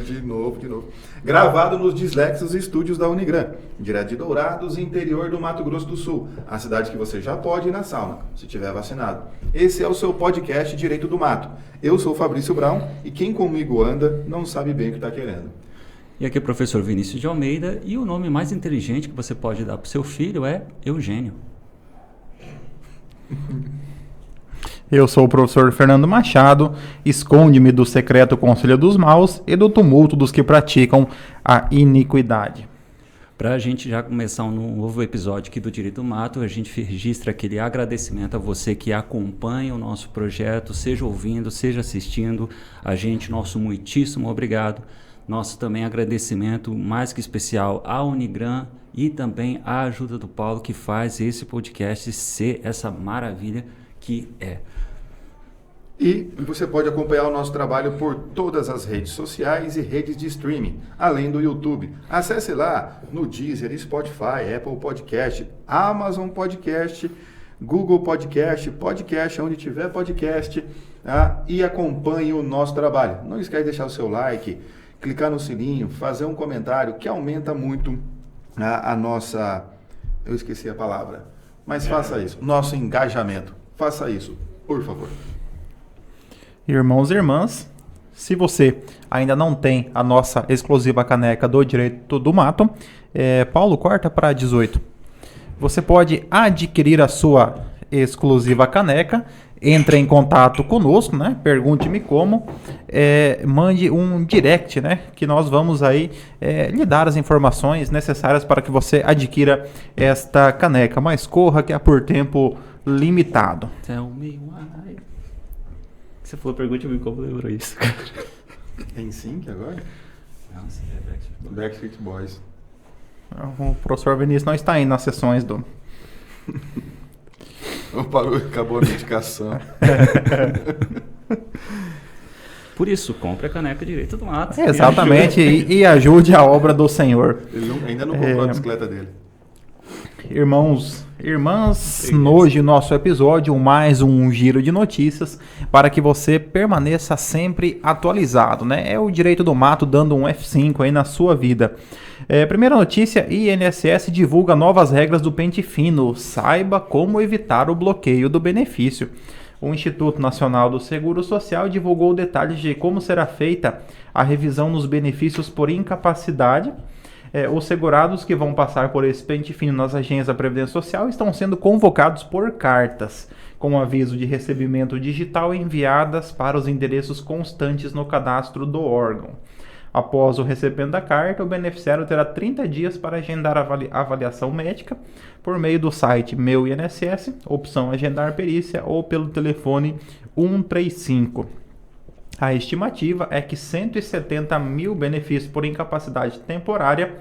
De novo. Gravado nos Dislexos Estúdios da Unigran, direto de Dourados, interior do Mato Grosso do Sul, a cidade que você já pode ir na sauna, se tiver vacinado. Esse é o seu podcast Direito do Mato. Eu sou o Fabrício Brown e quem comigo anda não sabe bem o que está querendo. E aqui é o professor Vinícius de Almeida e o nome mais inteligente que você pode dar para o seu filho é Eugênio. Eu sou o professor Fernando Machado, esconde-me do secreto conselho dos maus e do tumulto dos que praticam a iniquidade. Para a gente já começar um novo episódio aqui do Direito do Mato, a gente registra aquele agradecimento a você que acompanha o nosso projeto, seja ouvindo, seja assistindo a gente, nosso muitíssimo obrigado. Nosso também agradecimento mais que especial à Unigran e também à ajuda do Paulo que faz esse podcast ser essa maravilha que é. E você pode acompanhar o nosso trabalho por todas as redes sociais e redes de streaming, além do YouTube. Acesse lá no Deezer, Spotify, Apple Podcast, Amazon Podcast, Google Podcast, podcast onde tiver podcast, tá? E acompanhe o nosso trabalho. Não esquece de deixar o seu like, clicar no sininho, fazer um comentário que aumenta muito a nossa... Eu esqueci a palavra, mas faça isso. Nosso engajamento. Faça isso, por favor. Irmãos e irmãs, se você ainda não tem a nossa exclusiva caneca do Direito do Mato, Paulo, corta para 18. Você pode adquirir a sua exclusiva caneca, entre em contato conosco, né? Pergunte-me como, mande um direct, né? Que nós vamos aí lhe dar as informações necessárias para que você adquira esta caneca, mas corra que é por tempo limitado. Tell me why. Você falou, pergunte-me como lembrou isso, cara. É em sync agora? Não, é Backstreet Boys. O professor Vinícius não está indo nas sessões do... Acabou a medicação. Por isso, compre a caneca Direito do Mato. Exatamente, e ajude a obra do Senhor. Ele ainda não comprou a bicicleta dele. Irmãos, irmãs, hoje nosso episódio, mais um giro de notícias para que você permaneça sempre atualizado, né? É o Direito do Mato dando um F5 aí na sua vida. Primeira notícia, INSS divulga novas regras do pente fino. Saiba como evitar o bloqueio do benefício. O Instituto Nacional do Seguro Social divulgou detalhes de como será feita a revisão nos benefícios por incapacidade. Os segurados que vão passar por esse pente fino nas agências da Previdência Social estão sendo convocados por cartas, com aviso de recebimento digital enviadas para os endereços constantes no cadastro do órgão. Após o recebimento da carta, o beneficiário terá 30 dias para agendar a avaliação médica por meio do site Meu INSS, opção Agendar Perícia, ou pelo telefone 135. A estimativa é que 170 mil benefícios por incapacidade temporária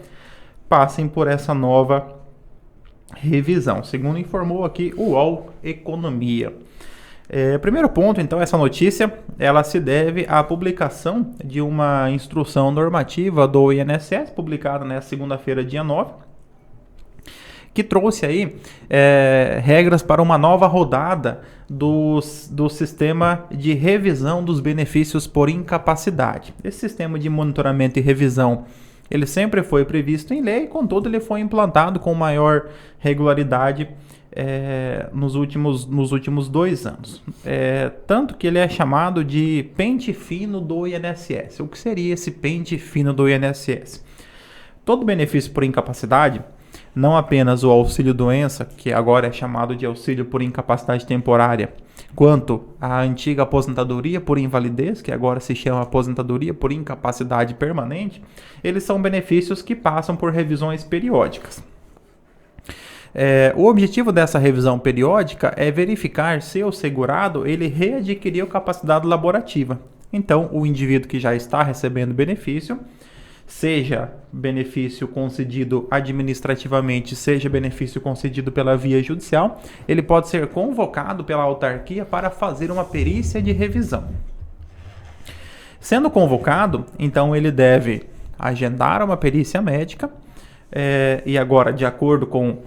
passem por essa nova revisão, segundo informou aqui o UOL Economia. Primeiro ponto, então, essa notícia, ela se deve à publicação de uma instrução normativa do INSS, publicada nesta segunda-feira, dia 9, que trouxe aí regras para uma nova rodada do sistema de revisão dos benefícios por incapacidade. Esse sistema de monitoramento e revisão, ele sempre foi previsto em lei, contudo ele foi implantado com maior regularidade nos últimos 2 anos. Tanto que ele é chamado de pente fino do INSS. O que seria esse pente fino do INSS? Todo benefício por incapacidade, não apenas o auxílio-doença, que agora é chamado de auxílio por incapacidade temporária, quanto a antiga aposentadoria por invalidez, que agora se chama aposentadoria por incapacidade permanente, eles são benefícios que passam por revisões periódicas. O objetivo dessa revisão periódica é verificar se o segurado ele readquiriu capacidade laborativa. Então, o indivíduo que já está recebendo benefício, seja benefício concedido administrativamente, seja benefício concedido pela via judicial, ele pode ser convocado pela autarquia para fazer uma perícia de revisão. Sendo convocado, então ele deve agendar uma perícia médica, e agora, de acordo com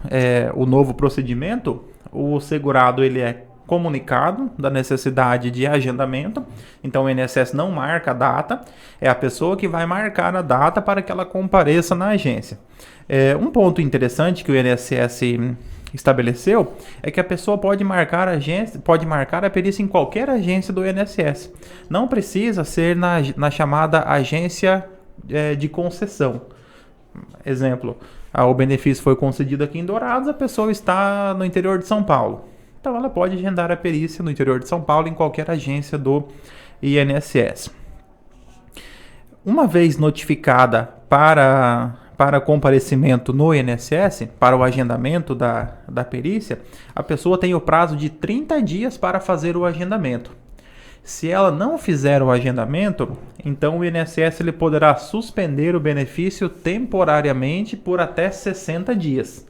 o novo procedimento, o segurado ele é comunicado da necessidade de agendamento. Então o INSS não marca a data, é a pessoa que vai marcar a data para que ela compareça na agência. Um ponto interessante que o INSS estabeleceu é que a pessoa pode marcar a perícia em qualquer agência do INSS. Não precisa ser na chamada agência de concessão. Exemplo, o benefício foi concedido aqui em Dourados, a pessoa está no interior de São Paulo. Então ela pode agendar a perícia no interior de São Paulo em qualquer agência do INSS. Uma vez notificada para comparecimento no INSS, para o agendamento da perícia, a pessoa tem o prazo de 30 dias para fazer o agendamento. Se ela não fizer o agendamento, então o INSS ele poderá suspender o benefício temporariamente por até 60 dias.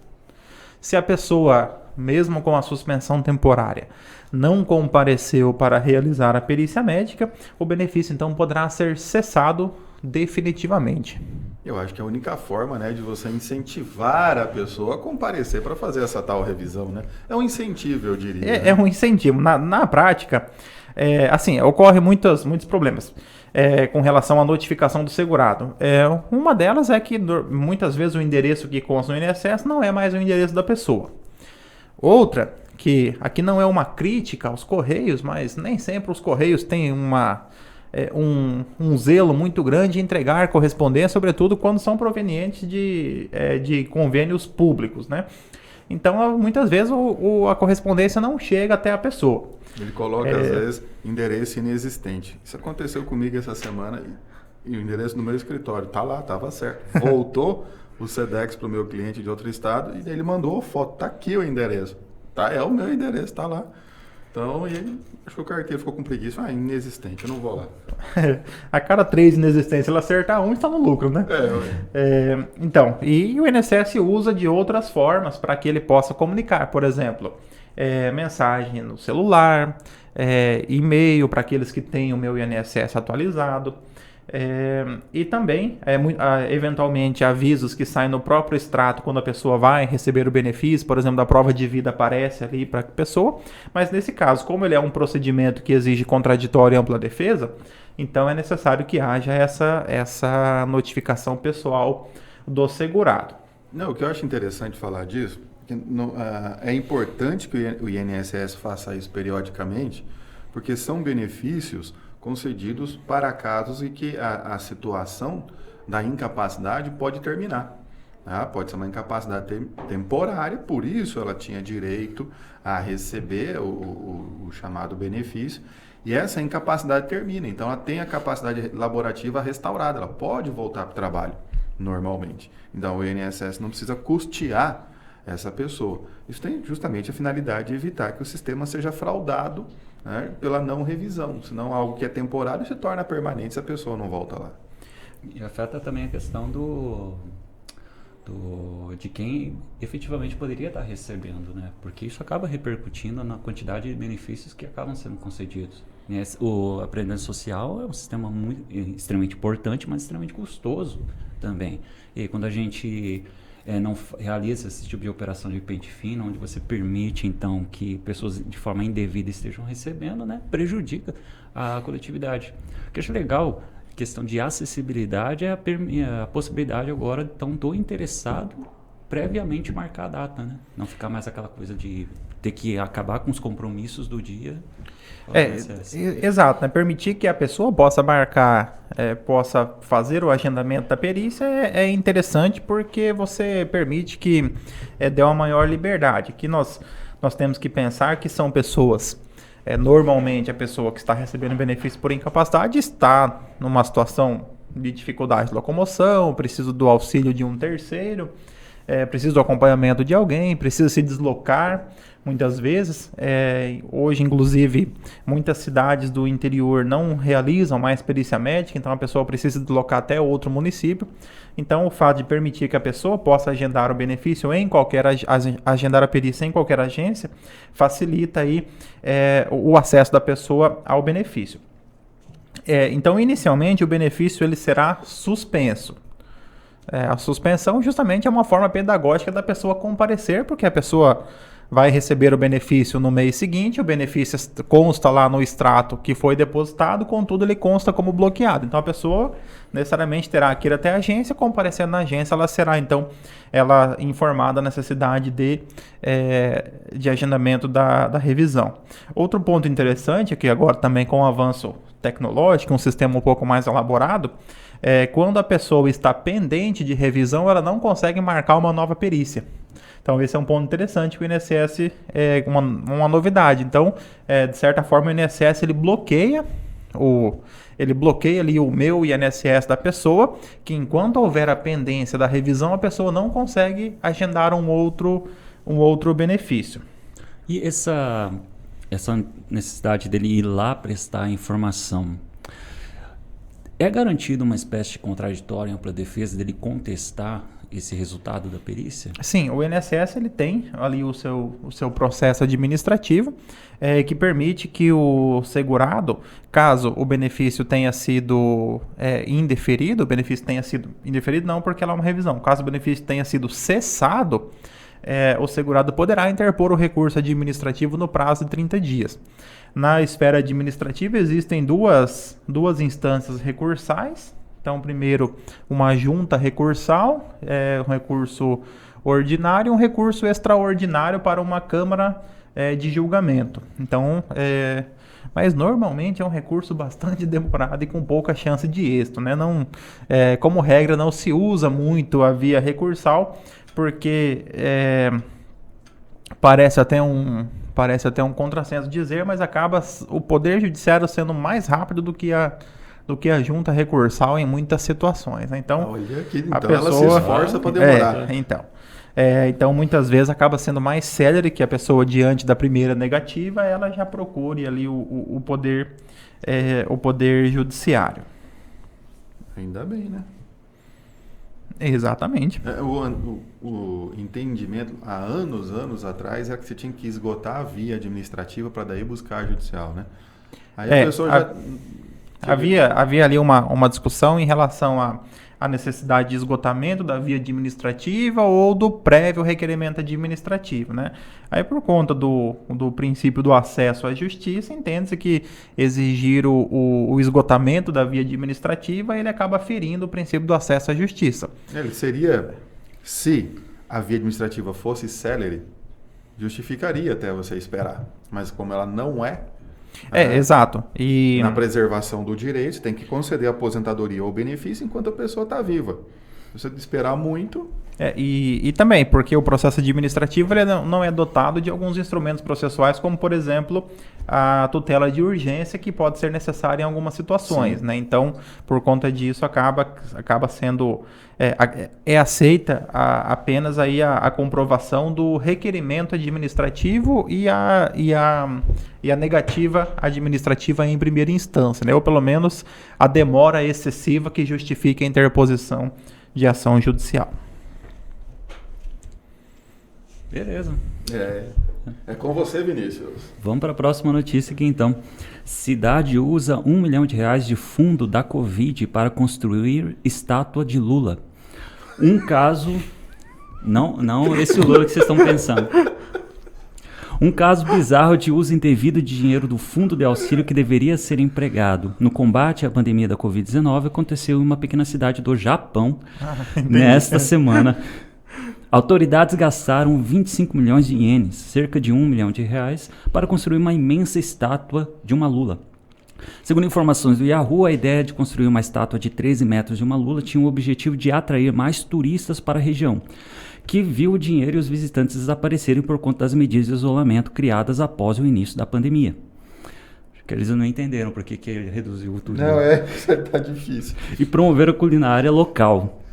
Se a pessoa, mesmo com a suspensão temporária, não compareceu para realizar a perícia médica, o benefício então poderá ser cessado definitivamente. Eu acho que é a única forma, né, de você incentivar a pessoa a comparecer para fazer essa tal revisão, né? É um incentivo, eu diria. É um incentivo. Na prática, ocorre muitos problemas com relação à notificação do segurado. Uma delas é que muitas vezes o endereço que consta no INSS não é mais o endereço da pessoa. Outra, que aqui não é uma crítica aos Correios, mas nem sempre os Correios têm um zelo muito grande em entregar correspondência, sobretudo quando são provenientes de convênios públicos, né? Então, muitas vezes a correspondência não chega até a pessoa. Ele coloca, às vezes, endereço inexistente. Isso aconteceu comigo essa semana e o endereço do meu escritório tá lá, estava certo. Voltou o Sedex para o meu cliente de outro estado e ele mandou a foto. Tá aqui o endereço. Tá, é o meu endereço, tá lá. Então, acho que o carteiro ficou com preguiça. Inexistente, eu não vou lá. A cada 3 inexistências, ele acertar um, está no lucro, né? Então, e o INSS usa de outras formas para que ele possa comunicar. Por exemplo, mensagem no celular, e-mail para aqueles que têm o meu INSS atualizado. E também, eventualmente, avisos que saem no próprio extrato quando a pessoa vai receber o benefício, por exemplo, da prova de vida aparece ali para a pessoa, mas nesse caso, como ele é um procedimento que exige contraditório e ampla defesa, então é necessário que haja essa notificação pessoal do segurado. Não, o que eu acho interessante falar disso, é importante que o INSS faça isso periodicamente, porque são benefícios concedidos para casos em que a situação da incapacidade pode terminar. Pode ser uma incapacidade temporária, por isso ela tinha direito a receber o chamado benefício, e essa incapacidade termina, então ela tem a capacidade laborativa restaurada, ela pode voltar para o trabalho normalmente. Então o INSS não precisa custear essa pessoa. Isso tem justamente a finalidade de evitar que o sistema seja fraudado, né, pela não revisão, senão algo que é temporário se torna permanente se a pessoa não volta lá. E afeta também a questão de quem efetivamente poderia estar recebendo, né? Porque isso acaba repercutindo na quantidade de benefícios que acabam sendo concedidos. A Previdência Social é um sistema extremamente importante, mas extremamente custoso também. E quando a gente não realiza esse tipo de operação de pente fino, onde você permite, então, que pessoas de forma indevida estejam recebendo, né, prejudica a coletividade. O que eu acho legal, questão de acessibilidade, é a possibilidade agora, então, do interessado previamente marcar a data, né? Não ficar mais aquela coisa de ter que acabar com os compromissos do dia. Exato, né? Permitir que a pessoa possa marcar, possa fazer o agendamento da perícia é interessante, porque você permite que dê uma maior liberdade. Que nós temos que pensar que são pessoas, normalmente a pessoa que está recebendo benefício por incapacidade está numa situação de dificuldade de locomoção, precisa do auxílio de um terceiro, precisa do acompanhamento de alguém, precisa se deslocar muitas vezes. Hoje, inclusive, muitas cidades do interior não realizam mais perícia médica, então a pessoa precisa deslocar até outro município. Então, o fato de permitir que a pessoa possa agendar o benefício agendar a perícia em qualquer agência, facilita aí o acesso da pessoa ao benefício. Então, inicialmente, o benefício ele será suspenso. A suspensão justamente é uma forma pedagógica da pessoa comparecer, porque a pessoa vai receber o benefício no mês seguinte, o benefício consta lá no extrato que foi depositado, contudo ele consta como bloqueado. Então a pessoa necessariamente terá que ir até a agência, comparecendo na agência, ela será então informada da necessidade de agendamento da revisão. Outro ponto interessante é que agora também com o avanço tecnológico, um sistema um pouco mais elaborado, quando a pessoa está pendente de revisão, ela não consegue marcar uma nova perícia. Então, esse é um ponto interessante que o INSS é uma novidade. Então, de certa forma, o INSS ele bloqueia ali o meu INSS da pessoa, que enquanto houver a pendência da revisão, a pessoa não consegue agendar um outro benefício. E essa necessidade dele ir lá prestar a informação, é garantido uma espécie de contraditório em ampla defesa dele contestar esse resultado da perícia? Sim, o INSS ele tem ali o seu processo administrativo que permite que o segurado, caso o benefício tenha sido indeferido, o benefício tenha sido indeferido não porque ela é uma revisão, caso o benefício tenha sido cessado, o segurado poderá interpor o recurso administrativo no prazo de 30 dias. Na esfera administrativa existem duas instâncias recursais. Então, primeiro, uma junta recursal, um recurso ordinário e um recurso extraordinário para uma Câmara de julgamento. Então, mas normalmente é um recurso bastante demorado e com pouca chance de êxito, né? Não, como regra, não se usa muito a via recursal, porque parece até um contrassenso dizer, mas acaba o Poder Judiciário sendo mais rápido do que a junta recursal em muitas situações, né? Então, olha aqui, a então pessoa ela se esforça para demorar. Então, muitas vezes acaba sendo mais célere que a pessoa, diante da primeira negativa, ela já procure ali o poder judiciário. Ainda bem, né? Exatamente. O entendimento, há anos atrás, era que você tinha que esgotar a via administrativa para daí buscar a judicial, né? Aí a pessoa já... Havia ali uma discussão em relação à necessidade de esgotamento da via administrativa ou do prévio requerimento administrativo, né? Aí, por conta do princípio do acesso à justiça, entende-se que exigir o esgotamento da via administrativa, ele acaba ferindo o princípio do acesso à justiça. Ele seria, se a via administrativa fosse célere, justificaria até você esperar. Mas como ela não é, exato. E na preservação do direito, você tem que conceder aposentadoria ou benefício enquanto a pessoa está viva. Se você esperar muito... E também, porque o processo administrativo ele não é dotado de alguns instrumentos processuais, como, por exemplo, a tutela de urgência, que pode ser necessária em algumas situações, né? Então, por conta disso, acaba sendo... aceita apenas aí a comprovação do requerimento administrativo e a negativa administrativa em primeira instância, né? Ou pelo menos a demora excessiva que justifica a interposição de ação judicial. Beleza. É com você, Vinícius. Vamos para a próxima notícia aqui, então. Cidade usa R$1 milhão de fundo da Covid para construir estátua de Lula. Um caso... Não esse Lula que vocês estão pensando. Um caso bizarro de uso indevido de dinheiro do fundo de auxílio que deveria ser empregado no combate à pandemia da Covid-19 aconteceu em uma pequena cidade do Japão nesta semana. Autoridades gastaram 25 milhões de ienes, cerca de R$1 milhão, para construir uma imensa estátua de uma Lula. Segundo informações do Yahoo, a ideia de construir uma estátua de 13 metros de uma Lula tinha o objetivo de atrair mais turistas para a região, que viu o dinheiro e os visitantes desaparecerem por conta das medidas de isolamento criadas após o início da pandemia. Acho que eles não entenderam por que ele reduziu o turismo. Não, isso tá difícil. E promover a culinária local.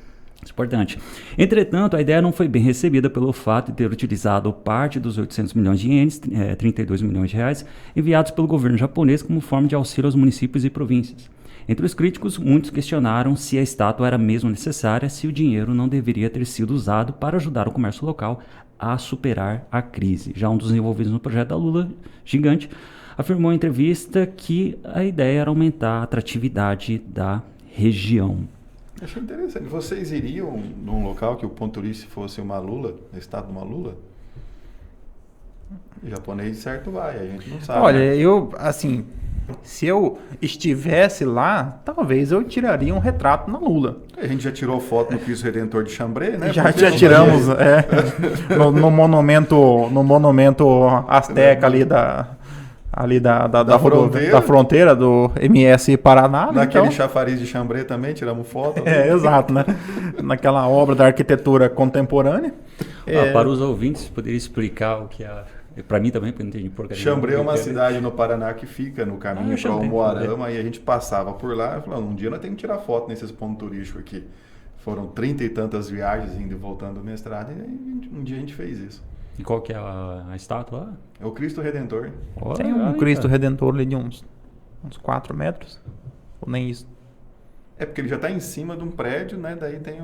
Isso é importante. Entretanto, a ideia não foi bem recebida pelo fato de ter utilizado parte dos 800 milhões de ienes, 32 milhões de reais, enviados pelo governo japonês como forma de auxílio aos municípios e províncias. Entre os críticos, muitos questionaram se a estátua era mesmo necessária, se o dinheiro não deveria ter sido usado para ajudar o comércio local a superar a crise. Já um dos envolvidos no projeto da Lula, gigante, afirmou em entrevista que a ideia era aumentar a atratividade da região. Achei interessante. Vocês iriam num local que o ponto turístico fosse uma Lula, no estado de uma Lula? O japonês certo vai, a gente não sabe. Olha, né? eu, assim, se eu estivesse lá, talvez eu tiraria um retrato na Lula. A gente já tirou foto no Cristo Redentor de Xambrê, né? Já, Por que já não tiramos fazer? no monumento Azteca ali Da fronteira. da fronteira do MS Paraná. Naquele então, chafariz de Xambrê também tiramos foto. exato, né? Naquela obra da arquitetura contemporânea. Para os ouvintes, poderia explicar o que é. Para mim também, porque eu não entendi porcaria. Xambrê é uma cidade no Paraná que fica no caminho para Xambrê, Umuarama e a gente passava por lá e falou, um dia nós temos que tirar foto nesses pontos turísticos aqui. Foram 30 e tantas viagens indo e voltando do mestrado e aí, um dia a gente fez isso. E qual que é a estátua lá? É o Cristo Redentor. Tem um Cristo Redentor ali de uns 4 metros. Ou nem isso. É porque ele já está em cima de um prédio, né? Daí tem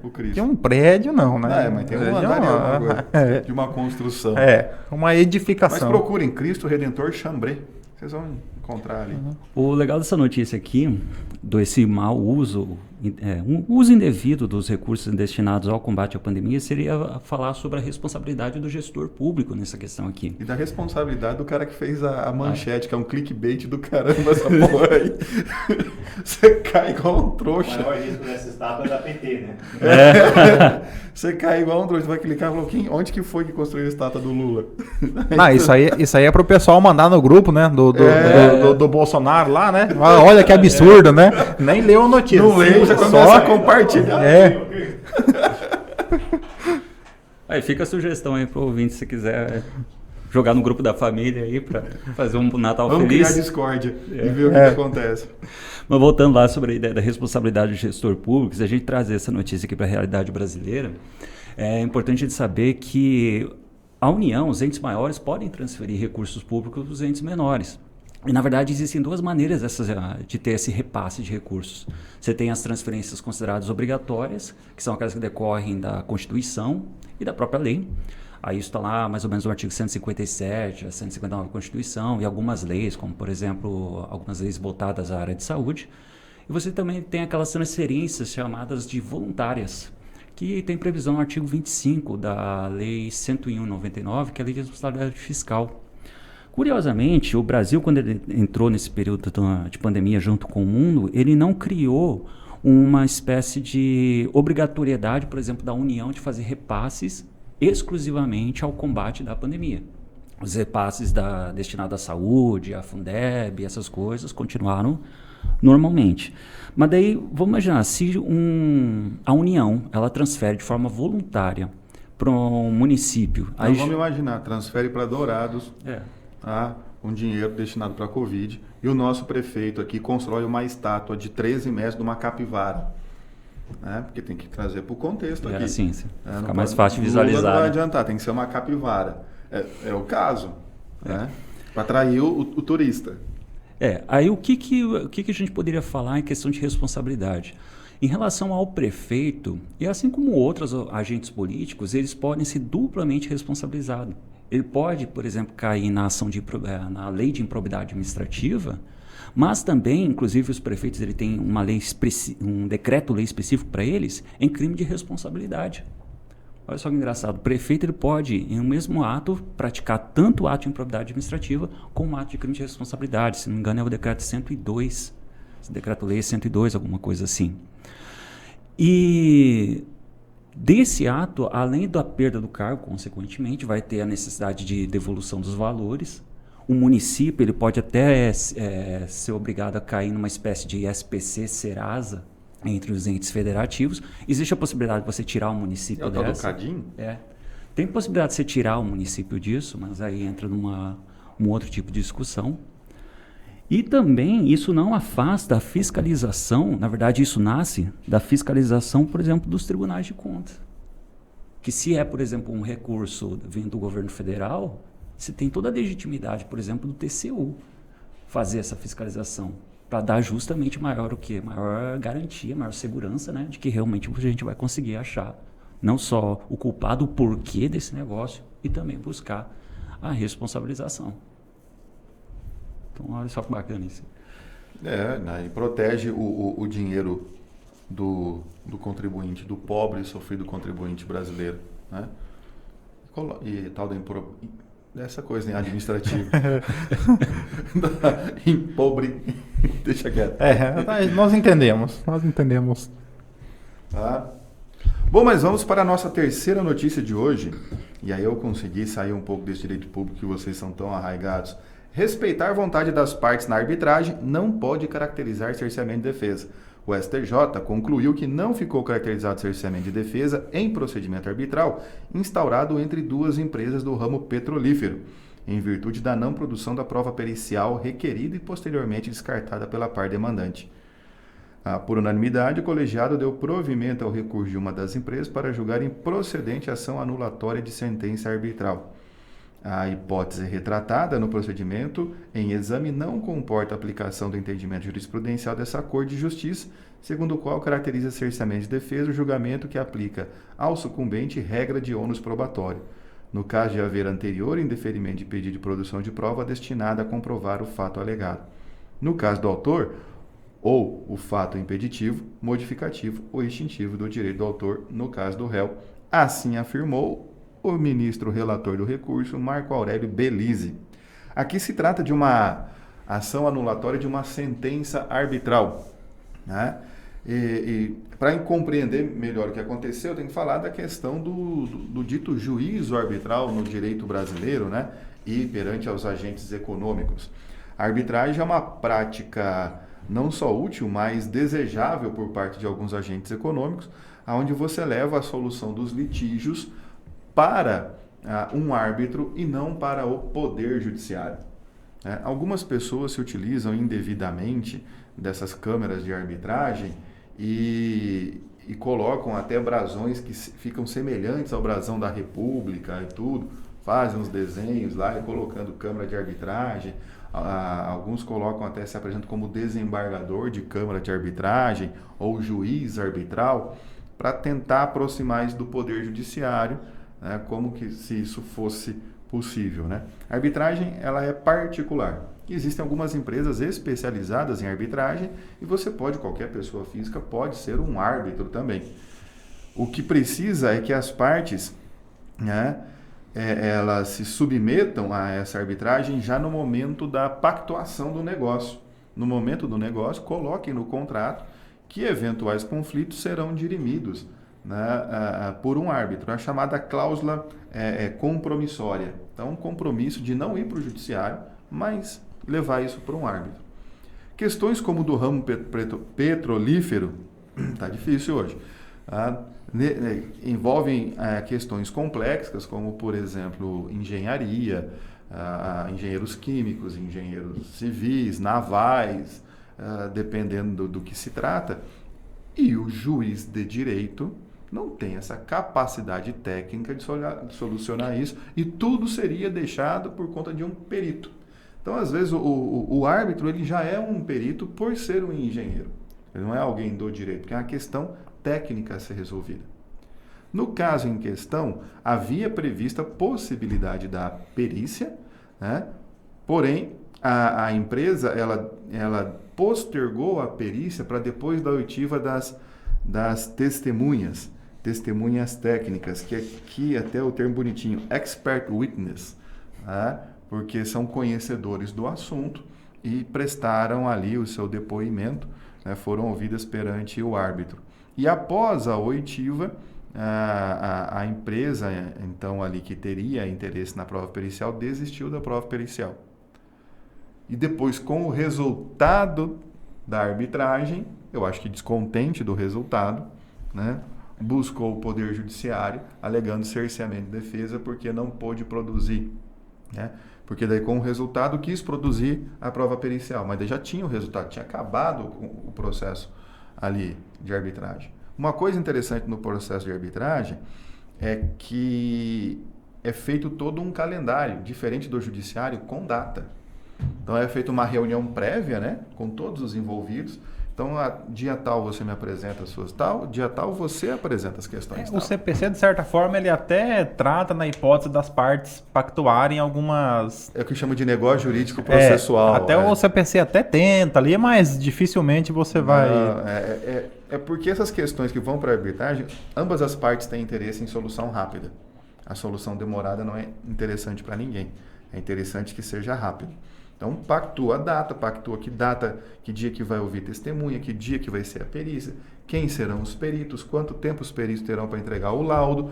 o Cristo. Tem um prédio não, né? Mas tem um andar de uma construção. Uma Mas edificação. procurem Cristo Redentor Xambrê. Vocês vão encontrar ali. O legal dessa notícia aqui, desse mau uso, um uso indevido dos recursos destinados ao combate à pandemia, seria falar sobre a responsabilidade do gestor público nessa questão aqui. E da responsabilidade do cara que fez a manchete, que é um clickbait do caramba essa porra aí. Você cai igual um trouxa. O maior risco dessa estátua é da PT, né? Você cai igual um trouxa. Você vai clicar e falar, onde que foi que construiu a estátua do Lula? Isso aí é pro pessoal mandar no grupo, né? Do Bolsonaro lá, né? Olha que absurdo, né? Nem leu a notícia. Não leu, já começa a compartilhar. Aí fica a sugestão aí pro ouvinte, se quiser jogar no grupo da família aí para fazer um Natal Vamos feliz. criar discórdia e ver o que acontece. Mas voltando lá sobre a ideia da responsabilidade do gestor público, se a gente trazer essa notícia aqui para a realidade brasileira, é importante a gente saber que a União, os entes maiores, podem transferir recursos públicos para os entes menores. E, na verdade, existem duas maneiras de ter esse repasse de recursos. Você tem as transferências consideradas obrigatórias, que são aquelas que decorrem da Constituição e da própria lei. Aí isso está lá mais ou menos no artigo 157, a 159 da Constituição e algumas leis, como, por exemplo, algumas leis voltadas à área de saúde. E você também tem aquelas transferências chamadas de voluntárias, que tem previsão no artigo 25 da Lei 101/99, que é a Lei de Responsabilidade Fiscal. Curiosamente, o Brasil, quando ele entrou nesse período de pandemia junto com o mundo, ele não criou uma espécie de obrigatoriedade, por exemplo, da União de fazer repasses exclusivamente ao combate da pandemia. Os repasses destinados à saúde, à Fundeb, essas coisas, continuaram normalmente. Mas daí, vamos imaginar, se a União ela transfere de forma voluntária para um município... Então, vamos imaginar, transfere para Dourados... um dinheiro destinado para a Covid, e o nosso prefeito aqui constrói uma estátua de 13 metros de uma capivara. Né? Porque tem que trazer para o contexto aqui. Sim. Fica mais fácil de visualizar. Não vai adiantar, tem que ser uma capivara. É o caso, né? Para atrair o turista. Aí o que a gente poderia falar em questão de responsabilidade? Em relação ao prefeito, e assim como outros agentes políticos, eles podem ser duplamente responsabilizados. Ele pode, por exemplo, cair na na lei de improbidade administrativa, mas também, inclusive, os prefeitos ele têm um decreto-lei específico para eles em crime de responsabilidade. Olha só que engraçado. O prefeito ele pode, em um mesmo ato, praticar tanto o ato de improbidade administrativa como o ato de crime de responsabilidade. Se não me engano, é o decreto 102. Esse decreto-lei é 102, alguma coisa assim. E desse ato, além da perda do cargo, consequentemente, vai ter a necessidade de devolução dos valores. O município ele pode até ser obrigado a cair numa espécie de SPC Serasa entre os entes federativos. Existe a possibilidade de você tirar o município dessa. É o tal do CADIM? Tem possibilidade de você tirar o município disso, mas aí entra um outro tipo de discussão. E também isso não afasta a fiscalização, na verdade isso nasce da fiscalização, por exemplo, dos tribunais de contas. Que se é, por exemplo, um recurso vindo do governo federal, você tem toda a legitimidade, por exemplo, do TCU fazer essa fiscalização, para dar justamente maior garantia, maior segurança, né, de que realmente a gente vai conseguir achar não só o culpado, o porquê desse negócio, e também buscar a responsabilização. Então, olha só que bacana isso. E protege o dinheiro do contribuinte, do pobre e sofrido contribuinte brasileiro, né? E tal dessa coisa, né? Administrativa. Pobre. Deixa quieto. Nós entendemos. Tá? Bom, mas vamos para a nossa terceira notícia de hoje. E aí eu consegui sair um pouco desse direito público que vocês são tão arraigados. Respeitar a vontade das partes na arbitragem não pode caracterizar cerceamento de defesa. O STJ concluiu que não ficou caracterizado cerceamento de defesa em procedimento arbitral instaurado entre duas empresas do ramo petrolífero, em virtude da não produção da prova pericial requerida e posteriormente descartada pela parte demandante. Por unanimidade, o colegiado deu provimento ao recurso de uma das empresas para julgar improcedente a ação anulatória de sentença arbitral. A hipótese retratada no procedimento em exame não comporta a aplicação do entendimento jurisprudencial dessa Corte de Justiça, segundo o qual caracteriza cerceamento de defesa o julgamento que aplica ao sucumbente regra de ônus probatório, no caso de haver anterior indeferimento de pedido de produção de prova destinada a comprovar o fato alegado. No caso do autor, ou o fato impeditivo, modificativo ou extintivo do direito do autor, no caso do réu. Assim afirmou o ministro relator do recurso, Marco Aurélio Belize. Aqui se trata de uma ação anulatória de uma sentença arbitral, né? E para compreender melhor o que aconteceu, eu tenho que falar da questão do dito juízo arbitral no direito brasileiro, né? E perante aos agentes econômicos. A arbitragem é uma prática não só útil, mas desejável por parte de alguns agentes econômicos, onde você leva a solução dos litígios para um árbitro e não para o poder judiciário. Algumas pessoas se utilizam indevidamente dessas câmeras de arbitragem e colocam até brasões que ficam semelhantes ao brasão da República e tudo, fazem uns desenhos lá e colocando câmara de arbitragem. Alguns colocam até, se apresentam como desembargador de câmara de arbitragem ou juiz arbitral, para tentar aproximar isso do poder judiciário, né, como que se isso fosse possível, né? A arbitragem, ela é particular. Existem algumas empresas especializadas em arbitragem e qualquer pessoa física pode ser um árbitro também. O que precisa é que as partes, né, elas se submetam a essa arbitragem já no momento da pactuação do negócio. No momento do negócio, coloquem no contrato que eventuais conflitos serão dirimidos, né, por um árbitro. A chamada cláusula compromissória. Então, um compromisso de não ir para o judiciário, mas levar isso para um árbitro. Questões como do ramo petrolífero, está difícil hoje, envolvem questões complexas, como, por exemplo, engenharia, engenheiros químicos, engenheiros civis, navais, dependendo do que se trata, e o juiz de direito não tem essa capacidade técnica de solucionar isso, e tudo seria deixado por conta de um perito. Então, às vezes, o árbitro ele já é um perito por ser um engenheiro. Ele não é alguém do direito, porque é uma questão técnica a ser resolvida. No caso em questão, havia prevista a possibilidade da perícia, né? Porém, a empresa ela postergou a perícia para depois da oitiva das testemunhas técnicas, que aqui até o termo bonitinho, expert witness, né? Porque são conhecedores do assunto e prestaram ali o seu depoimento, né? Foram ouvidas perante o árbitro. E após a oitiva, a empresa, então, ali que teria interesse na prova pericial, desistiu da prova pericial. E depois, com o resultado da arbitragem, eu acho que descontente do resultado, né, buscou o Poder Judiciário, alegando cerceamento de defesa, porque não pôde produzir, né? Porque daí, com o resultado, quis produzir a prova pericial, mas daí já tinha o resultado, tinha acabado o processo ali de arbitragem. Uma coisa interessante no processo de arbitragem é que é feito todo um calendário, diferente do judiciário, com data. Então, é feita uma reunião prévia, né, com todos os envolvidos. Então, dia tal você me apresenta as suas tal, dia tal você apresenta as questões. O CPC, de certa forma, ele até trata na hipótese das partes pactuarem algumas... É o que chama de negócio jurídico processual. Até o CPC até tenta ali, mas dificilmente você vai... É porque essas questões que vão para a arbitragem, ambas as partes têm interesse em solução rápida. A solução demorada não é interessante para ninguém. É interessante que seja rápido. Então, pactua a data, pactua que dia que vai ouvir testemunha, que dia que vai ser a perícia, quem serão os peritos, quanto tempo os peritos terão para entregar o laudo,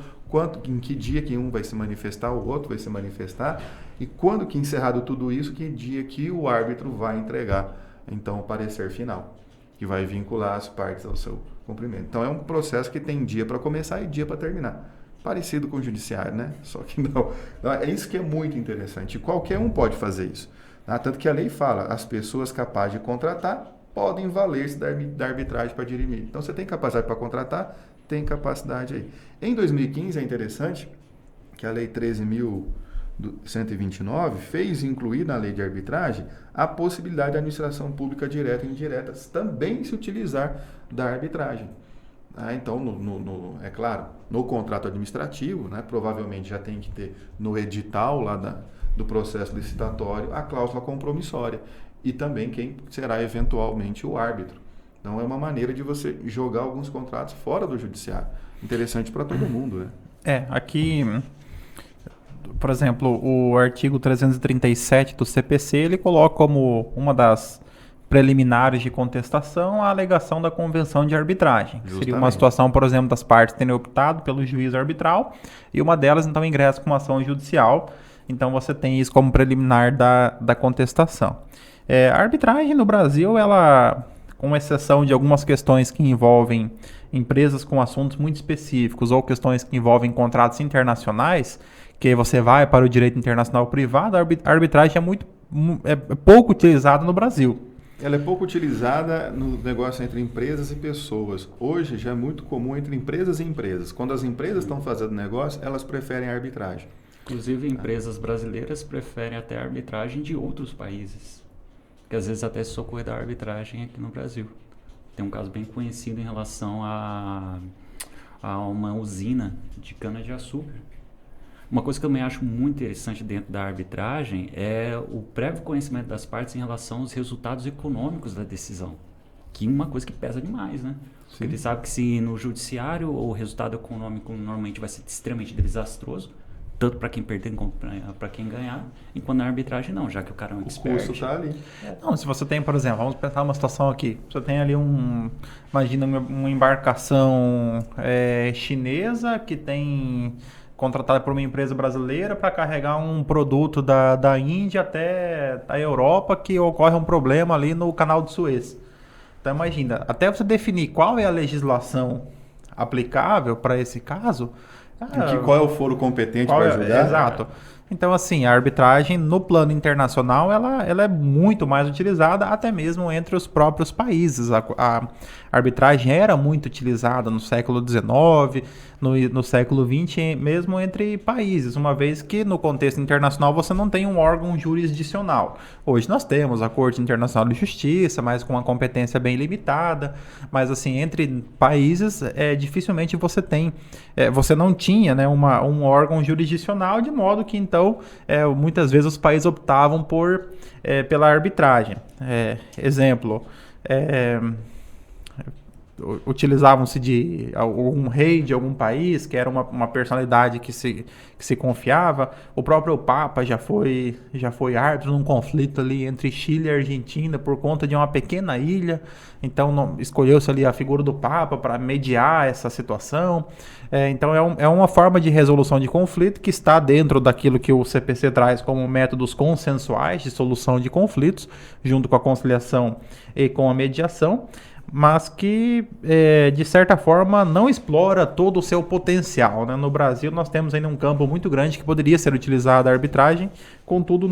em que dia que um vai se manifestar, o outro vai se manifestar, e quando que encerrado tudo isso, que dia que o árbitro vai entregar, então, o parecer final, que vai vincular as partes ao seu cumprimento. Então, é um processo que tem dia para começar e dia para terminar. Parecido com o judiciário, né? Só que não. É isso que é muito interessante. Qualquer um pode fazer isso. Tanto que a lei fala, as pessoas capazes de contratar podem valer-se da arbitragem para dirimir. Então, você tem capacidade para contratar, tem capacidade aí. Em 2015, é interessante que a Lei 13.129 fez incluir na lei de arbitragem a possibilidade da administração pública direta e indireta também se utilizar da arbitragem. Então, é claro, no contrato administrativo, né, provavelmente já tem que ter no edital lá do processo licitatório a cláusula compromissória e também quem será eventualmente o árbitro. Então, é uma maneira de você jogar alguns contratos fora do judiciário. Interessante para todo mundo, né? Aqui, por exemplo, o artigo 337 do CPC, ele coloca como uma das preliminares de contestação a alegação da convenção de arbitragem. Justamente. Seria uma situação, por exemplo, das partes terem optado pelo juízo arbitral e uma delas, então, ingressa com uma ação judicial. Então, você tem isso como preliminar da contestação. A arbitragem no Brasil, ela, com exceção de algumas questões que envolvem empresas com assuntos muito específicos ou questões que envolvem contratos internacionais, que você vai para o direito internacional privado, a arbitragem é pouco utilizada no Brasil. Ela é pouco utilizada no negócio entre empresas e pessoas. Hoje já é muito comum entre empresas e empresas. Quando as empresas estão fazendo negócio, elas preferem a arbitragem. Inclusive, empresas brasileiras preferem até a arbitragem de outros países, que às vezes até se socorre da arbitragem aqui no Brasil. Tem um caso bem conhecido em relação a uma usina de cana-de-açúcar. Uma coisa que eu também acho muito interessante dentro da arbitragem é o prévio conhecimento das partes em relação aos resultados econômicos da decisão, que é uma coisa que pesa demais, né? Porque ele sabe que se no judiciário o resultado econômico normalmente vai ser extremamente desastroso, tanto para quem perder como para quem ganhar, enquanto na arbitragem não, já que o cara é um expert. O custo está ali. Não, se você tem, por exemplo, vamos pensar uma situação aqui, você tem ali imagina uma embarcação chinesa que tem contratada por uma empresa brasileira para carregar um produto da Índia até a Europa, que ocorre um problema ali no canal de Suez. Então imagina, até você definir qual é a legislação aplicável para esse caso, Qual é o foro competente para ajudar? Exato. Então, assim, a arbitragem no plano internacional, ela é muito mais utilizada, até mesmo entre os próprios países. A arbitragem era muito utilizada no século XIX, no século XX, mesmo entre países, uma vez que no contexto internacional você não tem um órgão jurisdicional. Hoje nós temos a Corte Internacional de Justiça, mas com uma competência bem limitada, mas assim, entre países, dificilmente você não tinha, né, um órgão jurisdicional, de modo que então muitas vezes os países optavam pela arbitragem. Exemplo, utilizavam-se de algum rei de algum país, que era uma personalidade que se confiava. O próprio Papa já foi árbitro num conflito ali entre Chile e Argentina por conta de uma pequena ilha. Então escolheu-se ali a figura do Papa para mediar essa situação. Então é uma forma de resolução de conflito que está dentro daquilo que o CPC traz como métodos consensuais de solução de conflitos, junto com a conciliação e com a mediação, mas que, de certa forma, não explora todo o seu potencial, né? No Brasil, nós temos ainda um campo muito grande que poderia ser utilizado a arbitragem, contudo,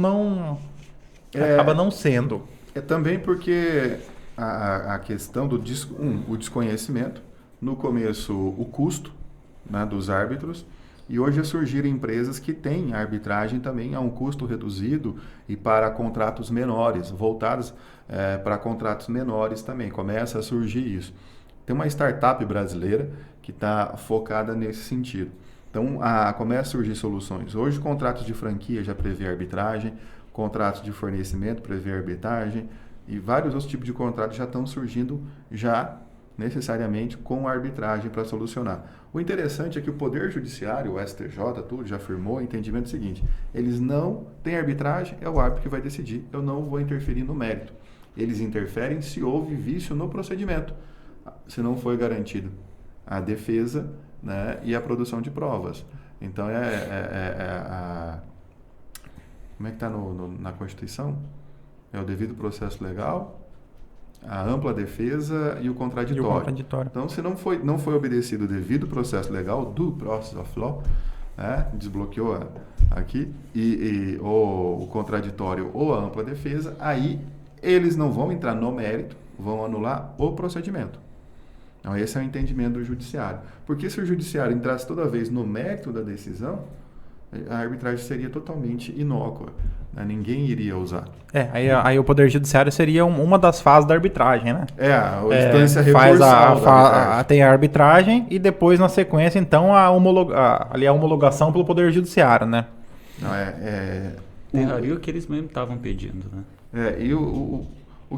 acaba não sendo. Também porque a questão do o desconhecimento, no começo, o custo, né, dos árbitros, e hoje surgiram empresas que têm a arbitragem também a um custo reduzido e para contratos menores, voltados para contratos menores também. Começa a surgir isso. Tem uma startup brasileira que está focada nesse sentido. Então, começa a surgir soluções. Hoje, contratos de franquia já prevê arbitragem, contratos de fornecimento prevê arbitragem, e vários outros tipos de contratos já estão surgindo já necessariamente com a arbitragem para solucionar. O interessante é que o Poder Judiciário, o STJ, tudo já afirmou o entendimento seguinte: eles não têm arbitragem, é o árbitro que vai decidir, eu não vou interferir no mérito. Eles interferem se houve vício no procedimento, se não foi garantido a defesa, né, e a produção de provas. Então, como é que está na Constituição? É o devido processo legal, a ampla defesa e o contraditório. Então, se não foi obedecido o devido processo legal, due process of law, né, desbloqueou aqui, ou o contraditório ou a ampla defesa, aí eles não vão entrar no mérito, vão anular o procedimento. Então, esse é o entendimento do judiciário. Porque se o judiciário entrasse toda vez no mérito da decisão, a arbitragem seria totalmente inócua, né? Ninguém iria usar. Aí o Poder Judiciário seria uma das fases da arbitragem, né? A instância recursal tem a arbitragem e depois, na sequência, então, a homologação pelo Poder Judiciário, né? Terraria o que eles mesmo estavam pedindo, né? E o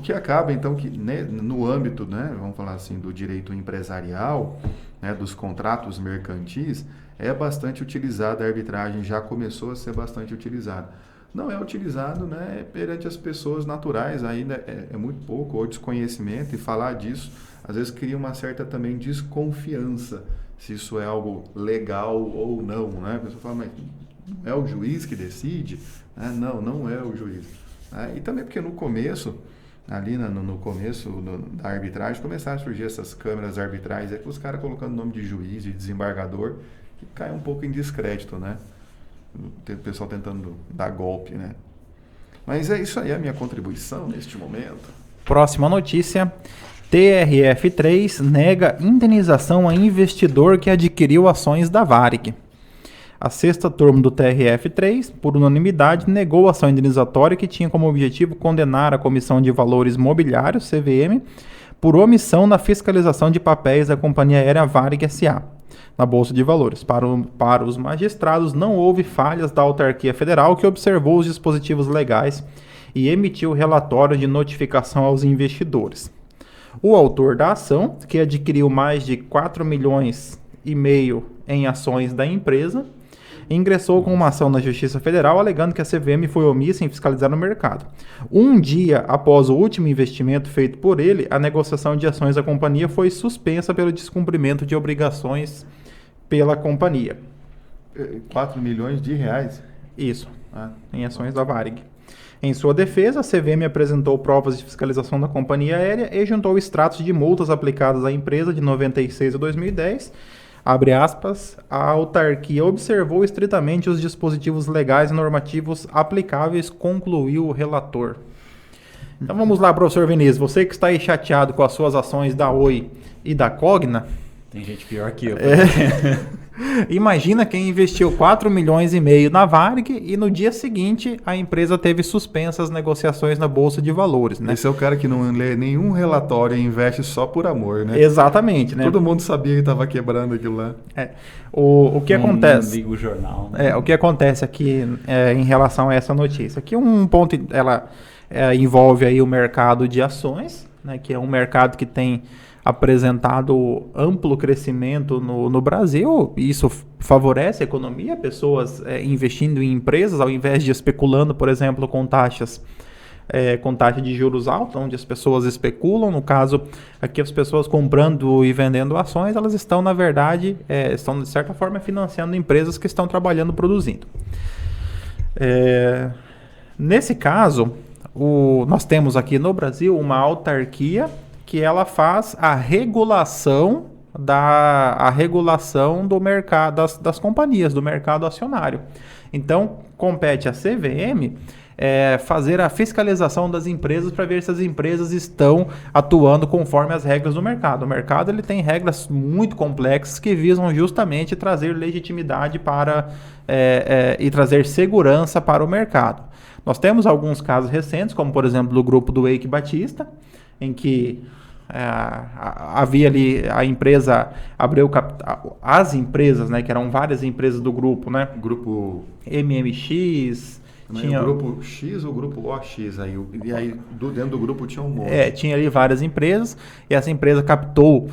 que acaba, então, que no âmbito, né, vamos falar assim, do direito empresarial, né, dos contratos mercantis, é bastante utilizada a arbitragem, já começou a ser bastante utilizada. Não é utilizado, né, perante as pessoas naturais, ainda é muito pouco, ou desconhecimento, e falar disso, às vezes, cria uma certa também desconfiança, se isso é algo legal ou não, né? A pessoa fala, mas não é o juiz que decide? Não é o juiz. E também porque no começo, ali no começo da arbitragem, começaram a surgir essas câmeras arbitrais, com os caras colocando o nome de juiz, de desembargador, que cai um pouco em descrédito, né? O pessoal tentando dar golpe, né? Mas é isso aí, a minha contribuição neste momento. Próxima notícia: TRF3 nega indenização a investidor que adquiriu ações da Varig. A sexta turma do TRF3, por unanimidade, negou a ação indenizatória que tinha como objetivo condenar a Comissão de Valores Mobiliários, CVM, por omissão na fiscalização de papéis da companhia aérea Varig S.A. na Bolsa de Valores. Para os magistrados, não houve falhas da autarquia federal, que observou os dispositivos legais e emitiu relatório de notificação aos investidores. O autor da ação, que adquiriu mais de 4,5 milhões em ações da empresa, ingressou com uma ação na Justiça Federal alegando que a CVM foi omissa em fiscalizar o mercado. Um dia após o último investimento feito por ele, a negociação de ações da companhia foi suspensa pelo descumprimento de obrigações pela companhia. 4 milhões de reais? Isso, em ações da Varig. Em sua defesa, a CVM apresentou provas de fiscalização da companhia aérea e juntou extratos de multas aplicadas à empresa de 96 a 2010. Abre aspas, a autarquia observou estritamente os dispositivos legais e normativos aplicáveis, concluiu o relator. Então vamos lá, professor Vinícius, você que está aí chateado com as suas ações da Oi e da Cogna. Tem gente pior que eu. Imagina quem investiu 4,5 milhões na Varig e no dia seguinte a empresa teve suspensas negociações na Bolsa de Valores, né? Esse é o cara que não lê nenhum relatório e investe só por amor, né? Exatamente, né? Todo mundo sabia que estava quebrando aquilo lá. O que acontece? Liga o jornal. Né? O que acontece aqui em relação a essa notícia? Aqui um ponto, ela envolve aí o mercado de ações, né? Que é um mercado que tem apresentado amplo crescimento no Brasil. Isso favorece a economia, pessoas investindo em empresas ao invés de especulando, por exemplo, com taxa de juros alta, onde as pessoas especulam. No caso, aqui as pessoas comprando e vendendo ações, elas estão, na verdade, estão de certa forma financiando empresas que estão trabalhando, produzindo. Nesse caso, nós temos aqui no Brasil uma autarquia que ela faz a regulação do mercado, das companhias, do mercado acionário. Então, compete à CVM fazer a fiscalização das empresas para ver se as empresas estão atuando conforme as regras do mercado. O mercado ele tem regras muito complexas que visam justamente trazer legitimidade e trazer segurança para o mercado. Nós temos alguns casos recentes, como por exemplo do grupo do Eike Batista, em que havia ali a empresa abriu as empresas, né, que eram várias empresas do grupo, né? Grupo MMX Tinha o grupo X ou o grupo OX aí. E aí, dentro do grupo tinha um monte. Tinha ali várias empresas, e essa empresa captou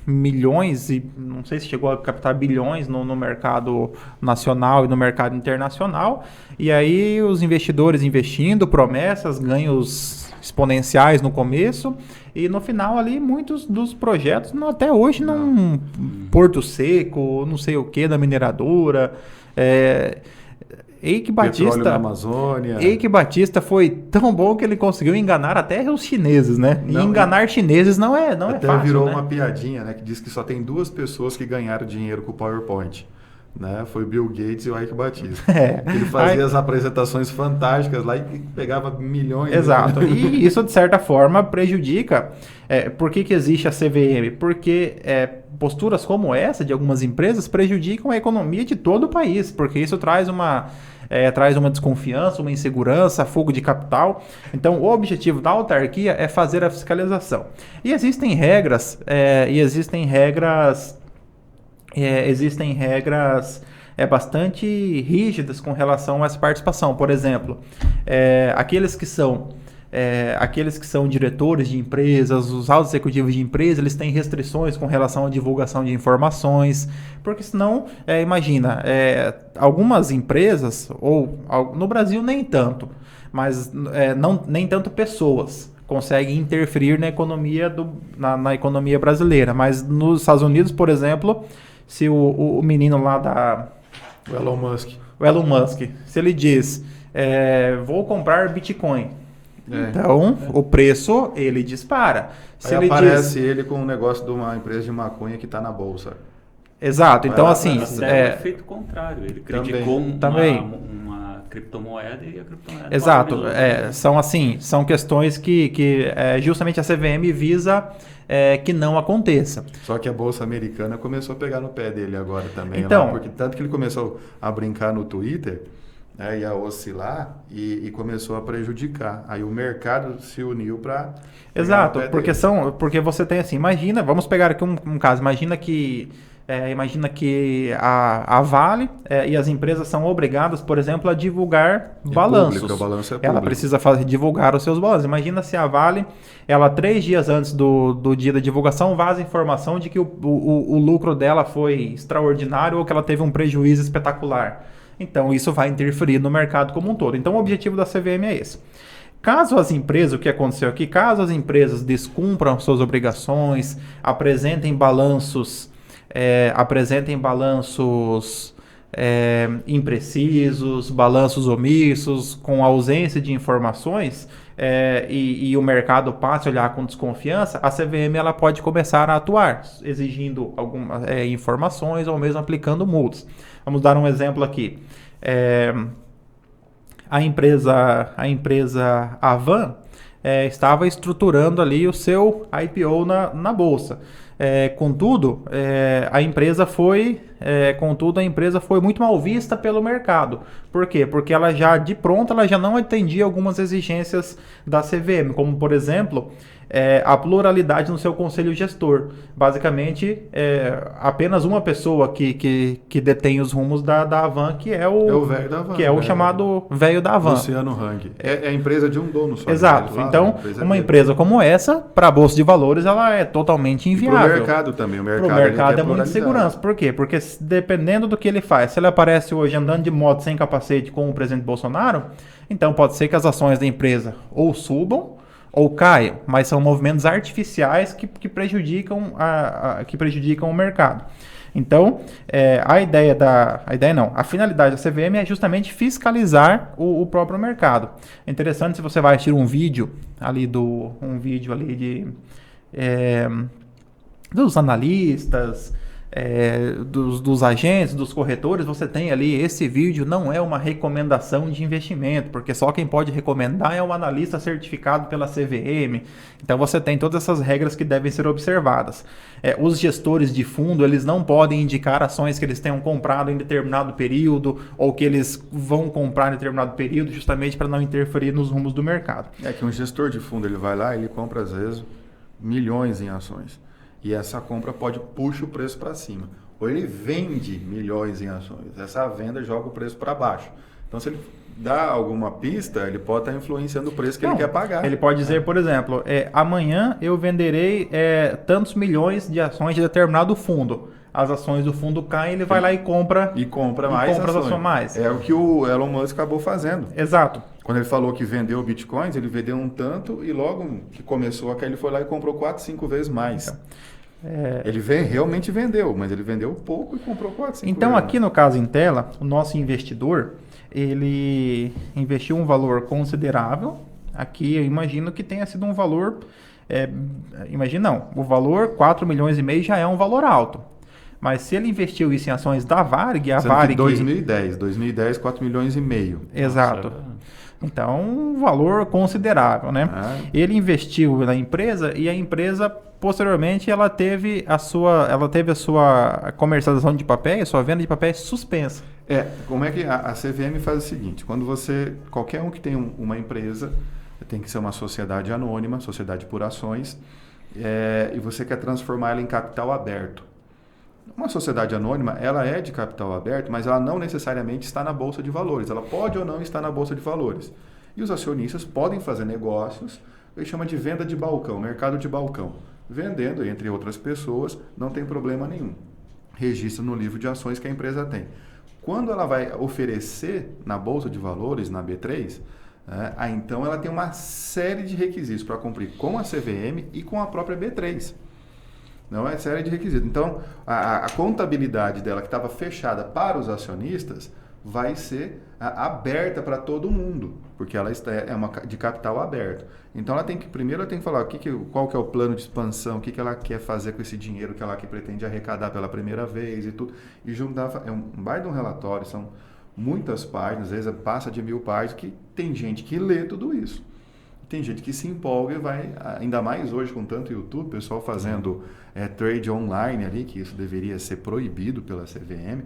milhões, e não sei se chegou a captar bilhões no mercado nacional e no mercado internacional. E aí os investidores investindo, promessas, ganhos exponenciais no começo, e no final ali muitos dos projetos até hoje não. Porto Seco, não sei o que, da mineradora. Eike Petróleo na Amazônia. Eike Batista foi tão bom que ele conseguiu enganar até os chineses, né? E enganar chineses não é fácil, até virou né? uma piadinha, né? Que diz que só tem 2 pessoas que ganharam dinheiro com o PowerPoint. Né? Foi o Bill Gates e o Eike Batista. Ele fazia as apresentações fantásticas lá e pegava milhões. Exato. E isso, de certa forma, prejudica. Por que existe a CVM? Porque posturas como essa de algumas empresas prejudicam a economia de todo o país, porque isso traz uma desconfiança, uma insegurança, fuga de capital. Então, o objetivo da autarquia é fazer a fiscalização. E existem regras bastante rígidas com relação a essa participação. Por exemplo, aqueles que são diretores de empresas, os altos executivos de empresa, eles têm restrições com relação à divulgação de informações, porque senão, imagina, algumas empresas, ou no Brasil nem tanto, mas nem tanto pessoas conseguem interferir na economia, na economia brasileira. Mas nos Estados Unidos, por exemplo, se o menino lá o Elon Musk, se ele diz, vou comprar Bitcoin, então o preço ele dispara. Se aí ele aparece ele com um negócio de uma empresa de maconha que está na bolsa. Exato, então assim... Mas é o efeito contrário, ele criticou uma criptomoeda e a criptomoeda... Exato, são questões que justamente a CVM visa que não aconteça. Só que a Bolsa Americana começou a pegar no pé dele agora também, então, porque tanto que ele começou a brincar no Twitter, e a oscilar e começou a prejudicar. Aí o mercado se uniu para... Exato, porque você tem assim, vamos pegar aqui um caso, imagina que a Vale e as empresas são obrigadas, por exemplo, a divulgar balanços. O balanço é público. Ela precisa divulgar os seus balanços. Imagina se a Vale, 3 dias antes do dia da divulgação, vaza informação de que o lucro dela foi extraordinário ou que ela teve um prejuízo espetacular. Então, isso vai interferir no mercado como um todo. Então, o objetivo da CVM é esse. Caso as empresas, o que aconteceu aqui, caso as empresas descumpram suas obrigações, apresentem balanços imprecisos, balanços omissos, com ausência de informações, e o mercado passe a olhar com desconfiança, a CVM ela pode começar a atuar, exigindo algumas informações ou mesmo aplicando multas. Vamos dar um exemplo aqui. A empresa Avan estava estruturando ali o seu IPO na bolsa. Contudo, a empresa foi muito mal vista pelo mercado. Por quê? Porque ela já, de pronto, ela já não atendia algumas exigências da CVM, como, por exemplo, a pluralidade no seu conselho gestor. Basicamente, apenas uma pessoa que detém os rumos da Avan, que é o velho da Avan, que é o chamado velho da Avan. Luciano Hang. É a empresa de um dono só. Exato. Então, uma empresa como essa, para a Bolsa de Valores, ela é totalmente inviável. Para o mercado também. O mercado é muito segurança. Por quê? Porque dependendo do que ele faz, se ele aparece hoje andando de moto sem capacete com o presidente Bolsonaro, então pode ser que as ações da empresa ou subam ou caiam, mas são movimentos artificiais que prejudicam o mercado. Então, a finalidade da CVM é justamente fiscalizar o próprio mercado. É interessante, se você vai assistir um vídeo ali dos analistas, dos agentes, dos corretores, você tem ali, esse vídeo não é uma recomendação de investimento, porque só quem pode recomendar é um analista certificado pela CVM. Então você tem todas essas regras que devem ser observadas. Os gestores de fundo, eles não podem indicar ações que eles tenham comprado em determinado período ou que eles vão comprar em determinado período, justamente para não interferir nos rumos do mercado. É que um gestor de fundo, ele vai lá, ele compra às vezes milhões em ações. E essa compra puxa o preço para cima. ou ele vende milhões em ações. Essa venda joga o preço para baixo. Então, se ele dá alguma pista, ele pode estar influenciando o preço que ele quer pagar. Ele pode dizer, por exemplo, amanhã eu venderei tantos milhões de ações de determinado fundo. As ações do fundo caem, ele vai lá e compra. E compra mais ações. É o que o Elon Musk acabou fazendo. Exato. Quando ele falou que vendeu bitcoins, ele vendeu um tanto e logo que começou a cair, ele foi lá e comprou 4, 5 vezes mais. Ele realmente vendeu, mas ele vendeu pouco e comprou 4, 5 Então, vezes. aqui no caso em tela, o nosso investidor, ele investiu um valor considerável. Aqui eu imagino que tenha sido um valor... o valor 4 milhões e meio já é um valor alto. Mas se ele investiu isso em ações da Varig, a Varig... 2010, 4 milhões e meio. Exato. Nossa. Então, um valor considerável, né? Ele investiu na empresa e a empresa, posteriormente, ela teve a sua comercialização de papéis, a sua venda de papéis suspensa. Como é que a CVM faz o seguinte? Quando qualquer um que tem uma empresa, tem que ser uma sociedade anônima, sociedade por ações, e você quer transformar ela em capital aberto. Uma sociedade anônima, ela é de capital aberto, mas ela não necessariamente está na Bolsa de Valores. Ela pode ou não estar na Bolsa de Valores. E os acionistas podem fazer negócios, ele chama de venda de balcão, mercado de balcão. Vendendo, entre outras pessoas, não tem problema nenhum. Registra no livro de ações que a empresa tem. Quando ela vai oferecer na Bolsa de Valores, na B3, então ela tem uma série de requisitos para cumprir com a CVM e com a própria B3. Não é série de requisitos. Então, a contabilidade dela, que estava fechada para os acionistas, vai ser aberta para todo mundo, porque ela é uma de capital aberto. Então, primeiro ela tem que falar qual que é o plano de expansão, o que ela quer fazer com esse dinheiro que ela pretende arrecadar pela primeira vez e tudo. E juntar, é um baita de um relatório, são muitas páginas, às vezes passa de 1000 páginas, que tem gente que lê tudo isso. Tem gente que se empolga e vai, ainda mais hoje com tanto YouTube, pessoal fazendo trade online ali, que isso deveria ser proibido pela CVM,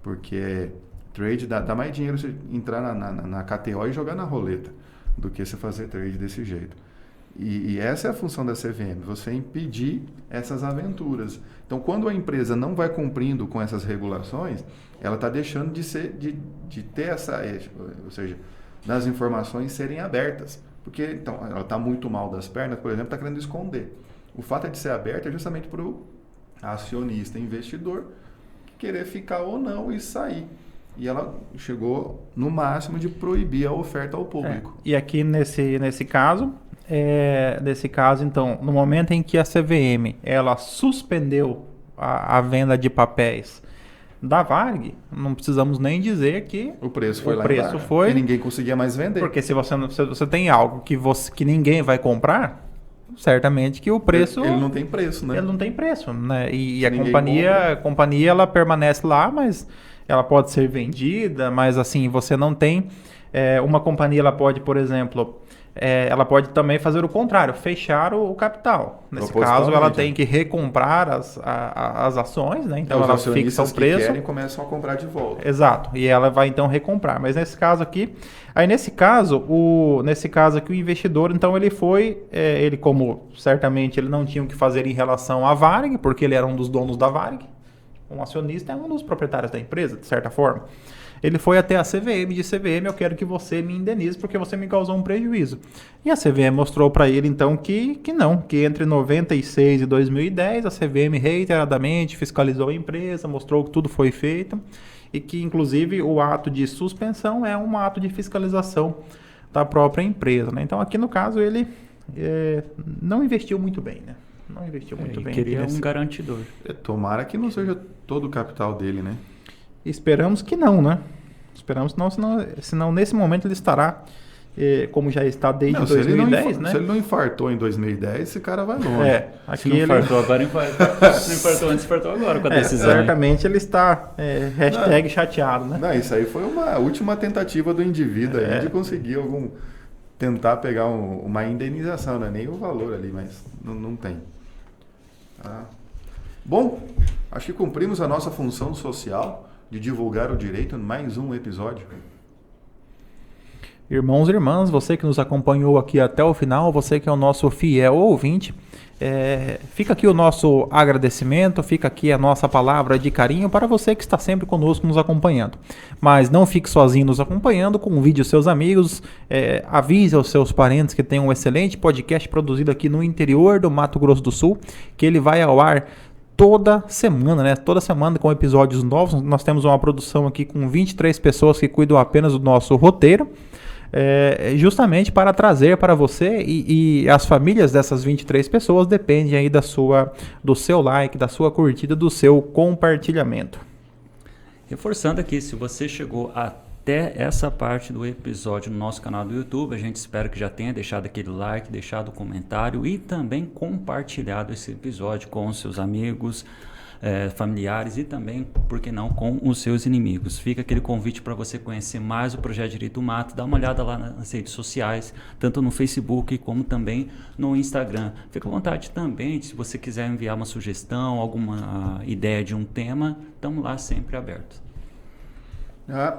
porque trade dá mais dinheiro você entrar na KTO e jogar na roleta do que você fazer trade desse jeito. E essa é a função da CVM, você impedir essas aventuras. Então, quando a empresa não vai cumprindo com essas regulações, ela está deixando de ter essa... ou seja, das informações serem abertas. Porque então, ela está muito mal das pernas, por exemplo, está querendo esconder. O fato de ser aberta é justamente para o acionista investidor querer ficar ou não e sair. E ela chegou no máximo de proibir a oferta ao público. E aqui nesse caso, então, no momento em que a CVM ela suspendeu a venda de papéis da Varig, não precisamos nem dizer que o preço foi lá embaixo, e ninguém conseguia mais vender. Porque se você tem algo que ninguém vai comprar, certamente que o preço... Ele não tem preço, né? Ele não tem preço, né? E a companhia ela permanece lá, mas ela pode ser vendida, mas assim, você não tem... uma companhia ela pode, por exemplo... ela pode também fazer o contrário, fechar o capital. Nesse caso, ela tem que recomprar as ações, né? Então, ela fixa o preço. Que querem começam a comprar de volta. Exato, e ela vai então recomprar. Mas nesse caso aqui, nesse caso aqui, o investidor, então ele foi, como certamente ele não tinha o que fazer em relação à Varig, porque ele era um dos donos da Varig, um acionista é um dos proprietários da empresa, de certa forma. Ele foi até a CVM, disse: CVM, eu quero que você me indenize porque você me causou um prejuízo. E a CVM mostrou para ele, então, que não, que entre 96 e 2010, a CVM reiteradamente fiscalizou a empresa, mostrou que tudo foi feito e que, inclusive, o ato de suspensão é um ato de fiscalização da própria empresa, né? Então, aqui no caso, ele não investiu muito bem, né? Não investiu muito bem. Queria um garantidor. Tomara que não seja todo o capital dele, né? Esperamos que não, né? Esperamos que não, senão nesse momento ele estará, como já está desde 2010, né? Se ele não infartou em 2010, esse cara vai longe. Aqui se não infartou agora, se não infartou antes, infartou agora com a decisão. Certamente ele está, chateado, né? Não, isso aí foi uma última tentativa do indivíduo aí de conseguir tentar pegar uma indenização, não é nem o valor ali, mas não tem. Bom, acho que cumprimos a nossa função social de divulgar o direito em mais um episódio. Irmãos e irmãs, você que nos acompanhou aqui até o final, você que é o nosso fiel ouvinte, fica aqui o nosso agradecimento, fica aqui a nossa palavra de carinho para você que está sempre conosco nos acompanhando. Mas não fique sozinho nos acompanhando, convide os seus amigos, avise aos seus parentes que tem um excelente podcast produzido aqui no interior do Mato Grosso do Sul, que ele vai ao ar toda semana, né? Toda semana com episódios novos. Nós temos uma produção aqui com 23 pessoas que cuidam apenas do nosso roteiro. Justamente para trazer para você e as famílias dessas 23 pessoas dependem aí do seu like, da sua curtida, do seu compartilhamento. Reforçando aqui, se você chegou até essa parte do episódio no nosso canal do YouTube, a gente espera que já tenha deixado aquele like, deixado o comentário e também compartilhado esse episódio com os seus amigos, familiares e também, por que não, com os seus inimigos. Fica aquele convite para você conhecer mais o Projeto Direito do Mato, dá uma olhada lá nas redes sociais, tanto no Facebook como também no Instagram. Fica à vontade também, se você quiser enviar uma sugestão, alguma ideia de um tema, estamos lá sempre abertos.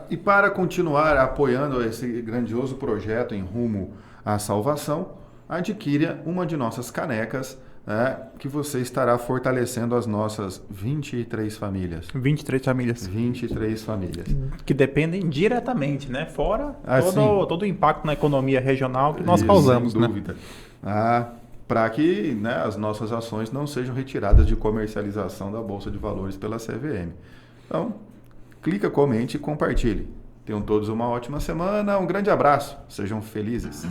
E para continuar apoiando esse grandioso projeto em rumo à salvação, adquira uma de nossas canecas, que você estará fortalecendo as nossas 23 famílias. 23 famílias. 23 famílias. Que dependem diretamente, né? Fora todo o impacto na economia regional que nós causamos, sem dúvida. Para que as nossas ações não sejam retiradas de comercialização da Bolsa de Valores pela CVM. Então, clica, comente e compartilhe. Tenham todos uma ótima semana, um grande abraço, sejam felizes.